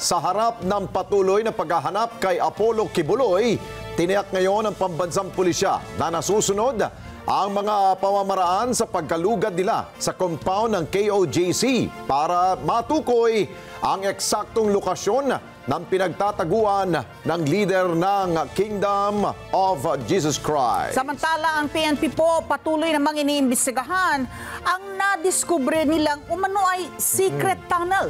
Sa harap ng patuloy na paghahanap kay Apollo Kibuloy, tiniyak ngayon ng pambansang pulisya na nasusunod ang mga pamamaraan sa pagkalugad nila sa compound ng KOJC para matukoy ang eksaktong lokasyon ng pinagtataguan ng leader ng Kingdom of Jesus Christ. Samantala, ang PNP po patuloy namang iniimbestigahan ang nadiskubre nilang umano ay secret tunnel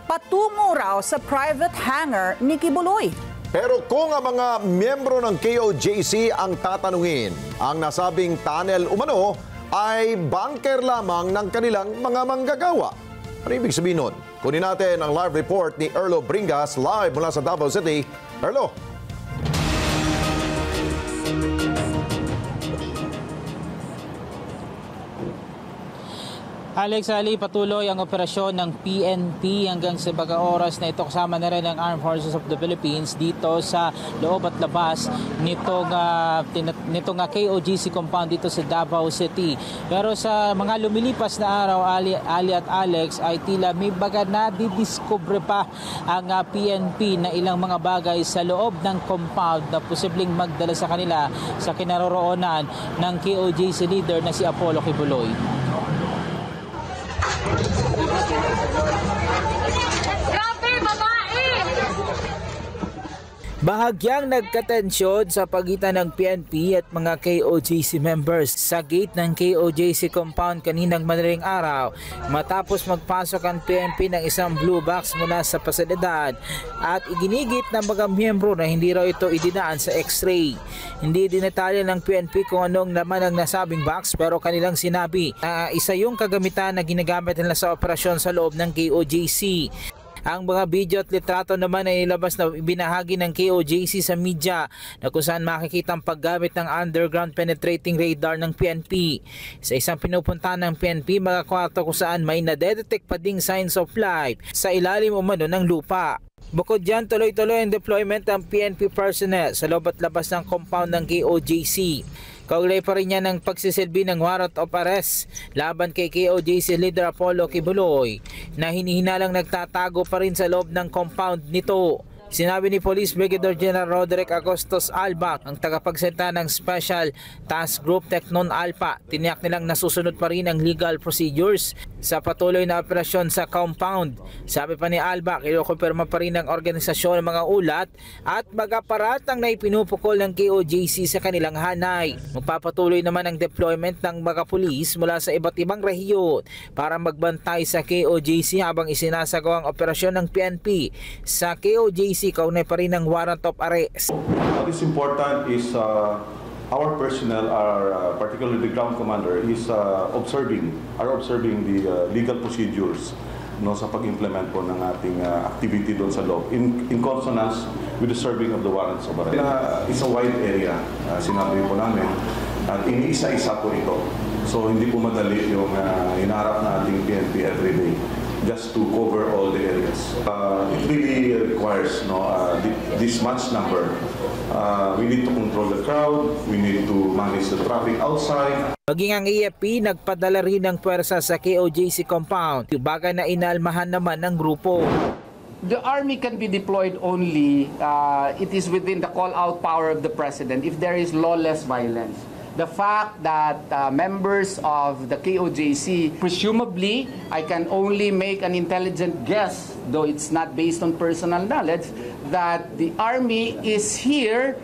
patungo raw sa private hangar ni Kibuloy. Pero kung ang mga miyembro ng KOJC ang tatanungin, ang nasabing tunnel umano ay bunker lamang ng kanilang mga manggagawa. Ano ibig sabihin nun? Kunin natin ang live report ni Erlo Bringas live mula sa Davao City. Erlo. Alex Ali, patuloy ang operasyon ng PNP hanggang sa baga oras na ito kasama na rin ang Armed Forces of the Philippines dito sa loob at labas nitong KOJC compound dito sa Davao City. Pero sa mga lumilipas na araw, Ali at Alex, ay tila may baga na didiskubre pa ang PNP na ilang mga bagay sa loob ng compound na posibleng magdala sa kanila sa kinaroroonan ng KOJC leader na si Apollo Kibuloy. Bahagyang nagkatensyon sa pagitan ng PNP at mga KOJC members sa gate ng KOJC compound kaninang madaling araw matapos magpasok ang PNP ng isang blue box mula sa pasilidad at iginigit ng mga miyembro na hindi raw ito idinaan sa x-ray. Hindi dinetalya ng PNP kung anong laman ang nasabing box pero kanilang sinabi na isa yung kagamitan na ginagamit nila sa operasyon sa loob ng KOJC. Ang mga video at litrato naman ay nilabas na ibinahagi ng KOJC sa media na kung saan makikita ang paggamit ng underground penetrating radar ng PNP. Sa isang pinupuntahan ng PNP, mga kwarto kung saan may nadedetect pa ding signs of life sa ilalim umano ng lupa. Bukod dyan, tuloy-tuloy ang deployment ng PNP personnel sa loob at labas ng compound ng KOJC. Kaugnay pa rin yan ng pagsisilbi ng warrant of arrest laban kay KOJC leader Apollo Kibuloy na hinihinalang nagtatago pa rin sa loob ng compound nito. Sinabi ni Police Brigadier General Roderick Agustos Alba, ang tagapagsalita ng Special Task Group Teknon Alpha, tiniyak nilang nasusunod pa rin ang legal procedures sa patuloy na operasyon sa compound. Sabi pa ni Alba, kinukumpirma pa rin ng organisasyon ng mga ulat at mag-aparat ang naipinupukol ng KOJC sa kanilang hanay. Magpapatuloy naman ang deployment ng mga pulis mula sa iba't ibang rehiyon para magbantay sa KOJC habang isinasagawa ang operasyon ng PNP sa KOJC. Kaunay pa rin ng warrant of arrest. What is important is our personnel, particularly the ground commander, is observing the legal procedures sa pag-implement po ng ating activity doon sa loob in consonance with the serving of the warrants of arrest. It's a wide area, sinabi po namin, at iniisa-isa po ito. So hindi po madali yung inaharap na ating PNP every day just to cover all the areas. It really requires this much number. We need to control the crowd, we need to manage the traffic outside. Maging ang AFP nagpadala rin ng pwersa sa KOJC compound, bagay na inalmahan naman ng grupo. The army can be deployed only, it is within the call-out power of the president if there is lawless violence. The fact that members of the KOJC, presumably, I can only make an intelligent guess, though it's not based on personal knowledge, that the army is here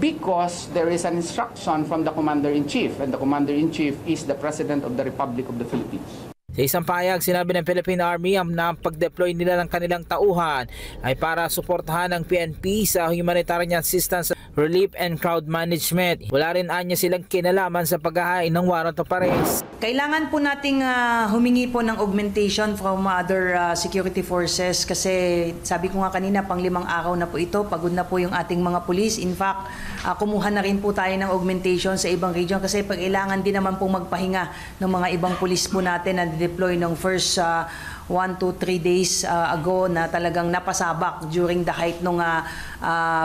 because there is an instruction from the Commander-in-Chief, and the Commander-in-Chief is the President of the Republic of the Philippines. Sa isang pahayag, sinabi ng Philippine Army na pag-deploy nila ng kanilang tauhan ay para suportahan ng PNP sa humanitarian assistance, relief and crowd management. Wala rin anya silang kinalaman sa paghahain ng warrant of arrest. Kailangan po nating humingi po ng augmentation from other security forces kasi sabi ko nga kanina, pang 5 araw na po ito, pagod na po yung ating mga pulis. In fact, kumuha na rin po tayo ng augmentation sa ibang region kasi kailangan din naman po magpahinga ng mga ibang pulis po natin na deploy ng first 1 to 3 days ago na talagang napasabak during the height ng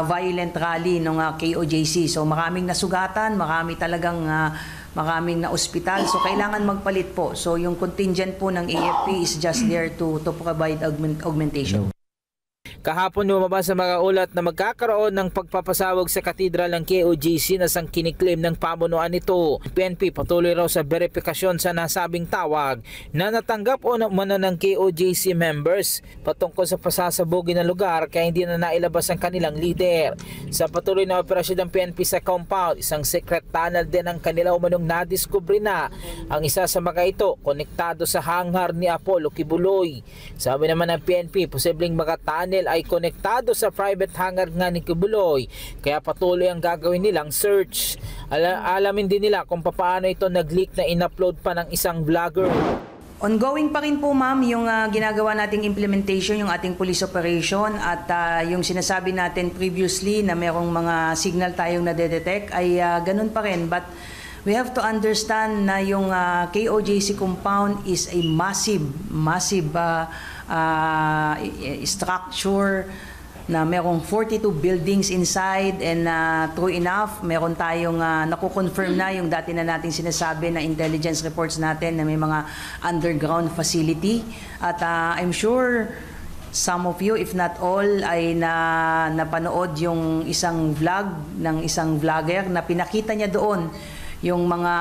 violent rally ng KOJC. So maraming nasugatan, maraming na ospital. So kailangan magpalit po. So yung contingent po ng AFP is just there to provide augmentation. Kahapon lumabas sa mga ulat na magkakaroon ng pagpapasawag sa katedral ng KOJC na sangkiniklaim ng pamunuan nito. PNP patuloy raw sa verifikasyon sa nasabing tawag na natanggap o umano ng KOJC members patungkol sa pasasabugin ng lugar kaya hindi na nailabas ang kanilang leader. Sa patuloy na operasyon ng PNP sa compound, isang secret tunnel din ang kanila umanong nadiskubre na. Ang isa sa mga ito konektado sa hangar ni Apollo Kibuloy. Sabi naman ng PNP, posibleng mga tunnel ay konektado sa private hangar nga ni Kibuloy, kaya patuloy ang gagawin nilang search. Alamin din nila kung paano ito nag-leak na in-upload pa ng isang vlogger. Ongoing pa rin po ma'am yung ginagawa nating implementation, yung ating police operation at yung sinasabi natin previously na merong mga signal tayong nadedetect ay ganun pa rin. But we have to understand na yung KOJC compound is a massive structure na merong 42 buildings inside and true enough, meron tayong nakukonfirm na yung dati na nating sinasabi na intelligence reports natin na may mga underground facility at I'm sure some of you, if not all, ay napanood yung isang vlog ng isang vlogger na pinakita niya doon yung mga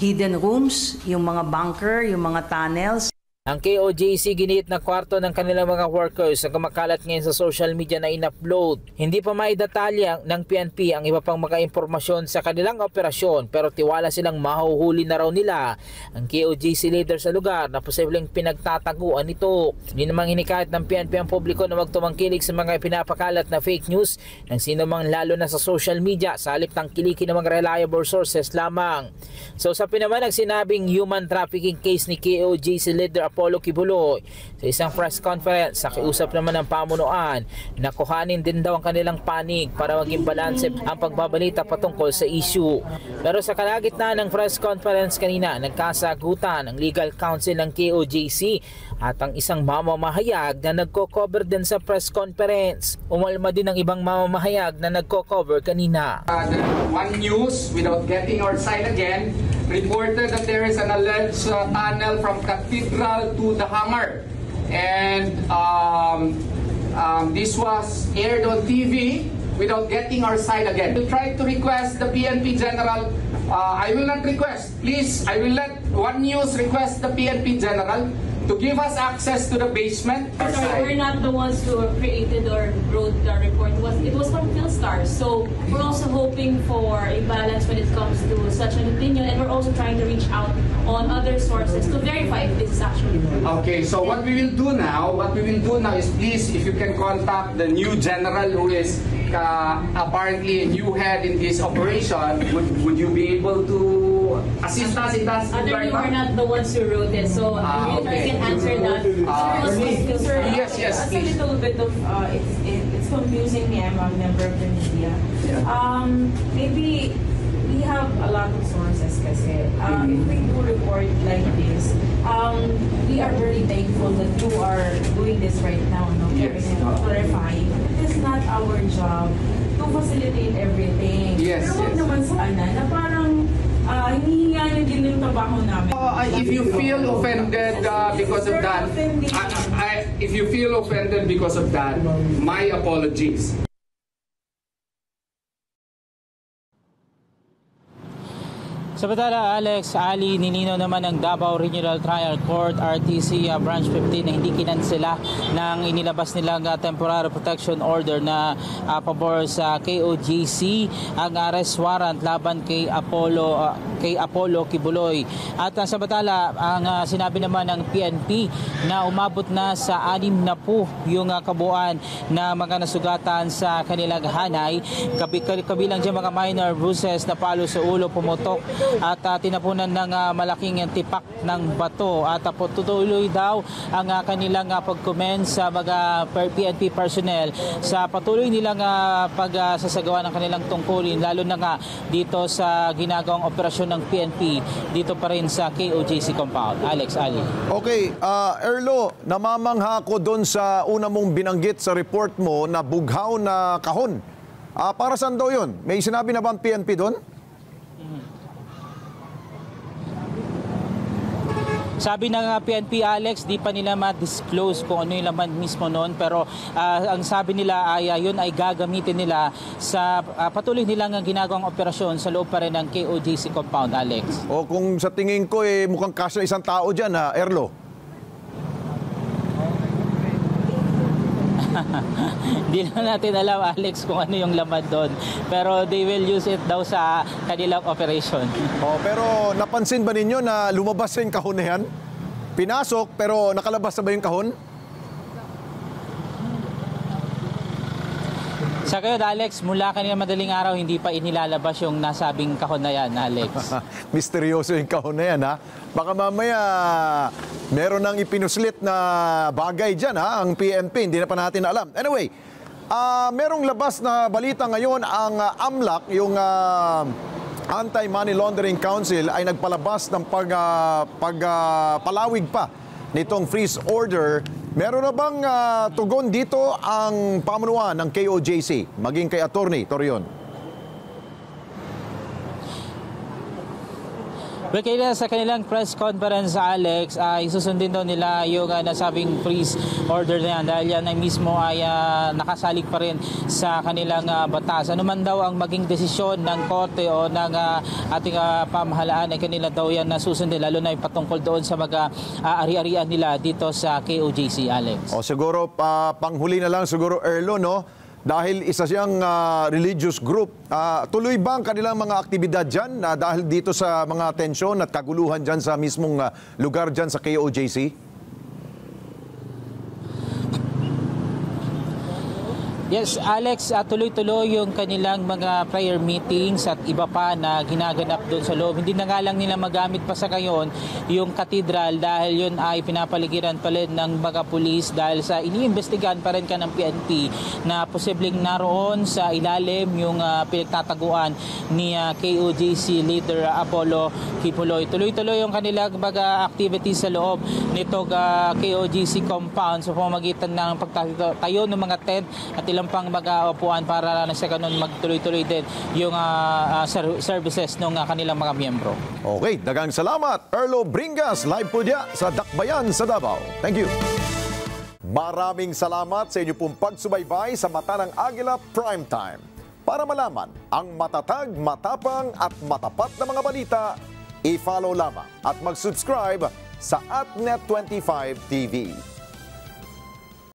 hidden rooms, yung mga bunker, yung mga tunnels. Ang KOJC ginit na kwarto ng kanilang mga workers na kumakalat ngayon sa social media na in-upload. Hindi pa maidetalya ng PNP ang iba pang mga impormasyon sa kanilang operasyon pero tiwala silang mahuhuli na raw nila ang KOJC leader sa lugar na posibleng pinagtataguan nito. Hindi namang hinikayat ng PNP ang publiko na magtumangkilig sa mga pinapakalat na fake news ng sino mang lalo na sa social media sa halip tangkilikin ng mga reliable sources lamang. So sa pinaman ang sinabing human trafficking case ni KOJC leader Apollo Kibuloy sa isang press conference, nakiusap naman ng pamunuan na kuhanin din daw ang kanilang panig para maging balanse ang pagbabalita patungkol sa issue. Pero sa kalagitnaan ng press conference kanina, nagkasagutan ang legal counsel ng KOJC at ang isang mamamahayag na nagko-cover din sa press conference. Umalma din ang ibang mamamahayag na nagko-cover kanina. One News, without getting our side again, reported that there is an alleged tunnel from Cathedral to the hangar. And this was aired on TV without getting our side again. We tried to request the PNP General. I will not request. Please, I will let One News request the PNP General to give us access to the basement. Sorry, we're not the ones who created or wrote the report. It was from Philstar. So we're also hoping for a balance when it comes to such an opinion, and we're also trying to reach out on other sources to verify if this is actually true. Okay, so what we will do now is please, if you can contact the new general who is apparently a new head in this operation, would you be able to assist us in that? Other we're not the ones who wrote it, so I can answer that. Yes, that's please. a little bit of it's confusing me. I'm a member of the media. Maybe we have a lot of sources kasi if we do report like this, we are very thankful that you are doing this right now, no? Yes. Clarifying. It is not our job to facilitate everything. Yes, Pero wag yes. naman sana na parang hinihinga nyo din yung trabaho namin. If you feel offended because of that, if you feel offended because of that, my apologies. Samantala, Alex, Ali, nilinaw naman ng Davao Regional Trial Court, RTC Branch 15 na hindi kinansela ng inilabas nilang temporary protection order na pabor sa KOJC ang arrest warrant laban kay Apollo Kibuloy. At samantala, ang sinabi naman ng PNP na umabot na sa 6 na po yung kabuuan na mga nasugatan sa kanilang hanay. Kabilang dyan mga minor bruises na palo sa ulo, pumutok at tinapunan ng malaking tipak ng bato at tutuloy daw ang kanilang pag-comment sa mga PNP personnel sa patuloy nilang pagsasagawa ng kanilang tungkulin lalo na nga dito sa ginagawang operasyon ng PNP dito pa rin sa KOJC compound. Alex, Ali. Okay, Erlo, namamangha ako doon sa una mong binanggit sa report mo na bughaw na kahon. Para saan daw yun? May sinabi na ba ang PNP doon? Sabi ng PNP, Alex, di pa nila ma-disclose kung ano yung laman mismo noon, pero ang sabi nila ay yun ay gagamitin nila sa patuloy nilang ginagawang operasyon sa loob pa rin ng KOJC compound, Alex. O kung sa tingin ko, mukhang kasya isang tao dyan, Erlo. Di lang natin alam, Alex, kung ano yung laman doon. Pero they will use it daw sa kanilang operation. Pero napansin ba ninyo na lumabas yung kahon na yan? Pinasok, pero nakalabas na ba yung kahon? Sa kayo, Alex, mula kanina madaling araw, hindi pa inilalabas yung nasabing kahon na yan, Alex. Misteryoso yung kahon na yan, ha? Baka mamaya meron nang ipinuslit na bagay dyan, ha? Ang PNP, hindi na pa natin alam. Anyway, merong labas na balita ngayon, ang AMLAC, yung Anti-Money Laundering Council, ay nagpalabas ng pagpalawig pa nitong freeze order. Meron na bang tugon dito ang pamunuan ng KOJC, maging kay Attorney Torion? Well, kaya sa kanilang press conference, Alex, isusundin daw nila yung nasabing freeze order na yan dahil yan ay mismo ay nakasalig pa rin sa kanilang batas. Ano man daw ang maging desisyon ng korte o ng ating pamahalaan ay kanila daw yan nasusundin, lalo na yung patungkol doon sa mga ari-arian nila dito sa KOJC, Alex. O siguro, panghuli na lang siguro, Erlo, no? Dahil isa siyang religious group, tuloy ba ang kanilang mga aktibidad dyan dahil dito sa mga tensyon at kaguluhan dyan sa mismong lugar dyan sa KOJC? Yes, Alex, tuloy-tuloy yung kanilang mga prayer meetings at iba pa na ginaganap doon sa loob. Hindi na nga lang nila magamit pa sa ngayon yung katedral dahil yun ay pinapaligiran pa rin ng mga pulis dahil sa iniimbestigahan pa rin ka ng PNP na posibleng naroon sa ilalim yung pinagtataguan ni KOJC leader Apollo Kibuloy. Tuloy-tuloy yung kanilang mga activities sa loob nitong KOJC compound sa pamamagitan ng pagtatayo ng mga tent at ilang pang mag-upuan para na sa ganun magtuloy-tuloy din yung services ng kanilang mga miyembro. Okay, dagang salamat. Erlo Bringas, live po diya sa Dakbayan sa Davao. Thank you. Maraming salamat sa inyo pong pagsubaybay sa Mata ng Agila Primetime. Para malaman ang matatag, matapang at matapat na mga balita, i-follow lamang at mag-subscribe sa @Net25 TV.